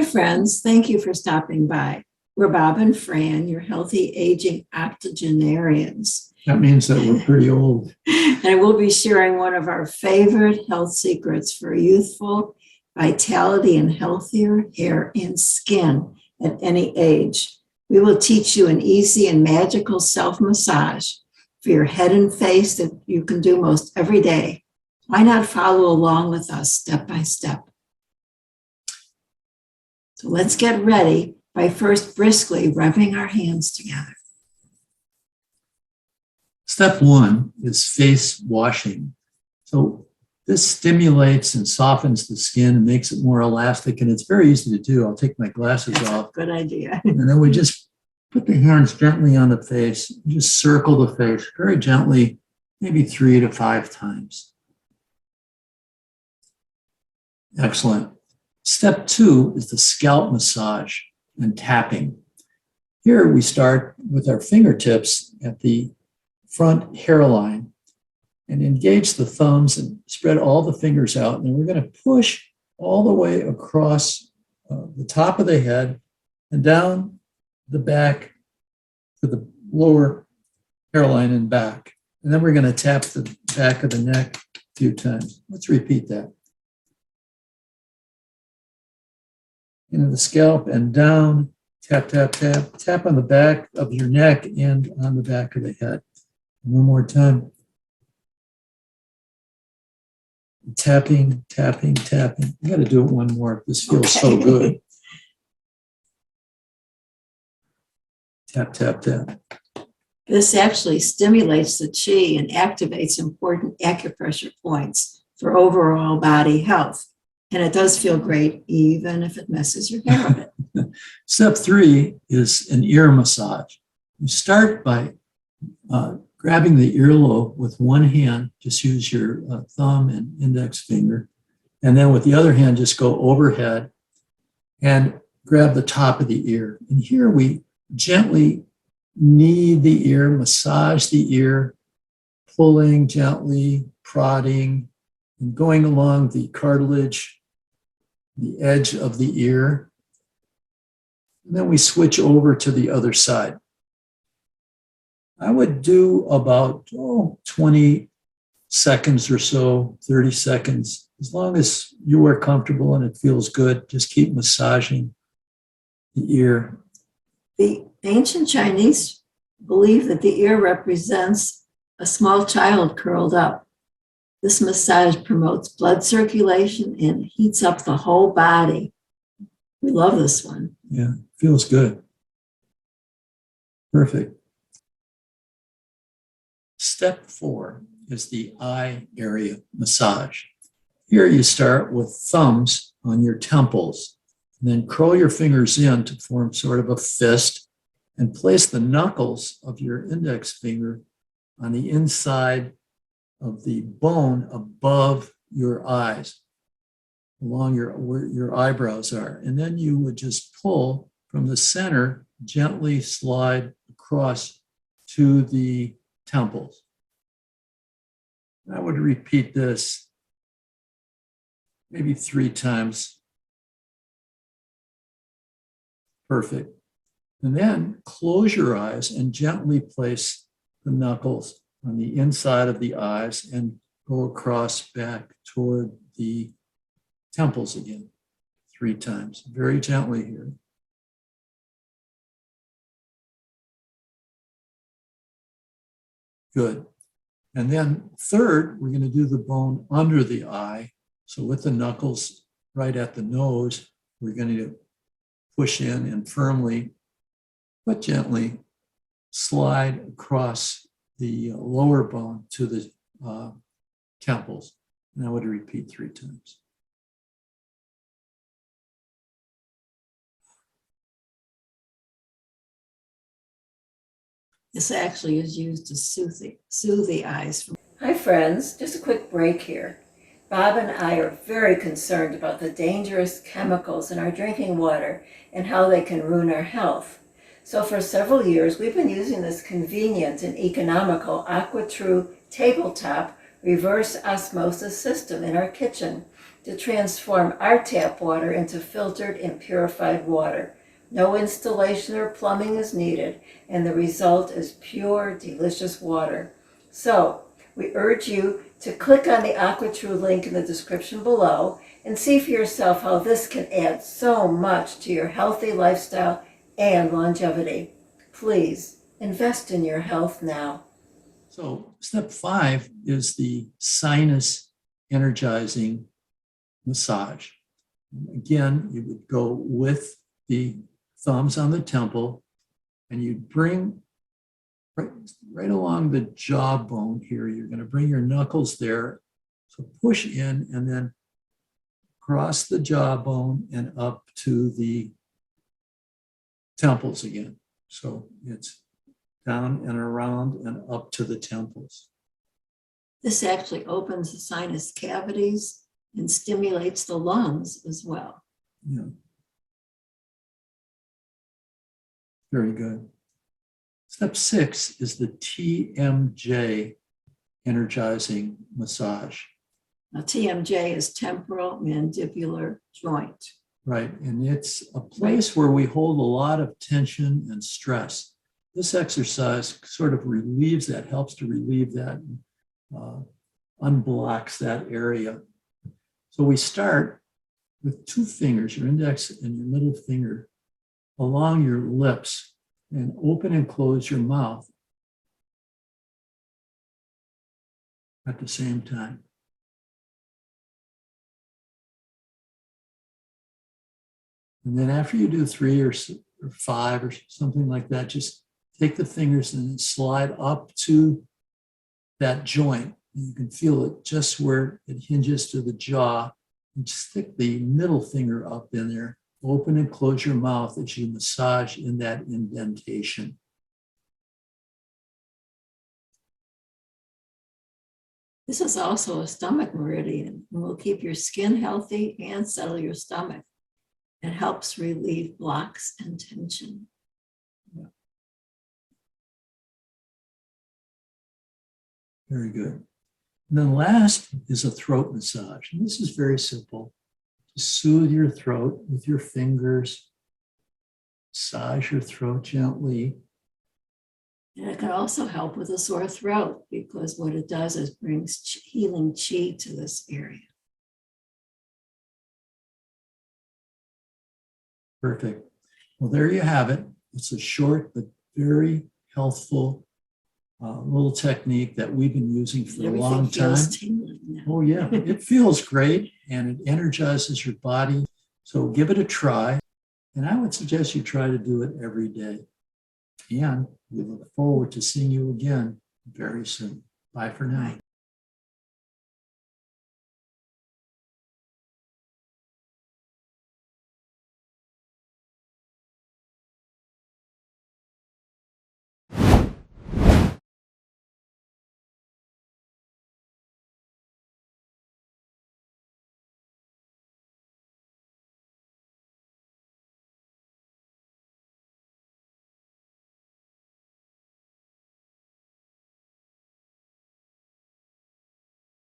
Hi, friends. Thank you for stopping by. We're Bob and Fran, your healthy aging octogenarians. That means that we're pretty old. And we'll be sharing one of our favorite health secrets for youthful vitality and healthier hair and skin at any age. We will teach you an easy and magical self-massage for your head and face that you can do most every day. Why not follow along with us step by step? So let's get ready by first briskly rubbing our hands together. Step one is face washing. So this stimulates and softens the skin and makes it more elastic, and it's very easy to do. I'll take my glasses off. Good idea. And then we just put the hands gently on the face, just circle the face very gently, maybe 3 to 5 times. Excellent. Step two is the scalp massage and tapping. Here we start with our fingertips at the front hairline and engage the thumbs and spread all the fingers out. And then we're going to push all the way across the top of the head and down the back to the lower hairline and back. And then we're going to tap the back of the neck a few times. Let's repeat that. Into the scalp and down, tap, tap, tap, tap on the back of your neck and on the back of the head. One more time. Tapping, tapping, tapping. I got to do it one more. This feels so good. Tap, tap, tap. This actually stimulates the chi and activates important acupressure points for overall body health. And it does feel great, even if it messes your hair a bit. Step three is an ear massage. You start by grabbing the earlobe with one hand, just use your thumb and index finger. And then with the other hand, just go overhead and grab the top of the ear. And here we gently knead the ear, massage the ear, pulling gently, prodding, and going along the cartilage, the edge of the ear. And then we switch over to the other side. I would do about 20 seconds or so, 30 seconds. As long as you are comfortable and it feels good, just keep massaging the ear. The ancient Chinese believe that the ear represents a small child curled up. This massage promotes blood circulation and heats up the whole body. We love this one. Yeah, feels good. Perfect. Step 4 is the eye area massage. Here you start with thumbs on your temples, and then curl your fingers in to form sort of a fist, and place the knuckles of your index finger on the inside of the bone above your eyes, along where your eyebrows are. And then you would just pull from the center, gently slide across to the temples. I would repeat this maybe 3 times. Perfect. And then close your eyes and gently place the knuckles on the inside of the eyes and go across back toward the temples again 3 times. Very gently here. Good. And then third, we're going to do the bone under the eye. So with the knuckles right at the nose, we're going to push in and firmly, but gently slide across the lower bone to the temples. And I would repeat 3 times. This actually is used to soothe the eyes. Hi, friends. Just a quick break here. Bob and I are very concerned about the dangerous chemicals in our drinking water and how they can ruin our health. So for several years, we've been using this convenient and economical AquaTrue tabletop reverse osmosis system in our kitchen to transform our tap water into filtered and purified water. No installation or plumbing is needed, and the result is pure, delicious water. So, we urge you to click on the 𝐏𝐿𝐴 link in the description below and see for yourself how this can add so much to your healthy lifestyle and longevity. Please invest in your health now. So step 5 is the sinus energizing massage. Again, you would go with the thumbs on the temple and you'd bring right along the jawbone here. You're going to bring your knuckles there. So push in and then cross the jawbone and up to the temples again. So it's down and around and up to the temples. This actually opens the sinus cavities and stimulates the lungs as well. Yeah. Very good. Step 6 is the TMJ energizing massage. Now, TMJ is temporal mandibular joint. Right, and it's a place where we hold a lot of tension and stress. This exercise sort of relieves that, helps to relieve that, unblocks that area. So we start with 2 fingers, your index and your middle finger, along your lips, and open and close your mouth at the same time. And then after you do 3 or 5 or something like that, just take the fingers and slide up to that joint. And you can feel it just where it hinges to the jaw. And stick the middle finger up in there. Open and close your mouth as you massage in that indentation. This is also a stomach meridian and will keep your skin healthy and settle your stomach. It helps relieve blocks and tension. Yeah. Very good. And then last is a throat massage. And this is very simple. Just soothe your throat with your fingers. Massage your throat gently. And it can also help with a sore throat because what it does is brings healing chi to this area. Perfect. Well, there you have it. It's a short but very healthful little technique that we've been using for a long time. Oh yeah, it feels great and it energizes your body. So give it a try. And I would suggest you try to do it every day. And we look forward to seeing you again very soon. Bye for now.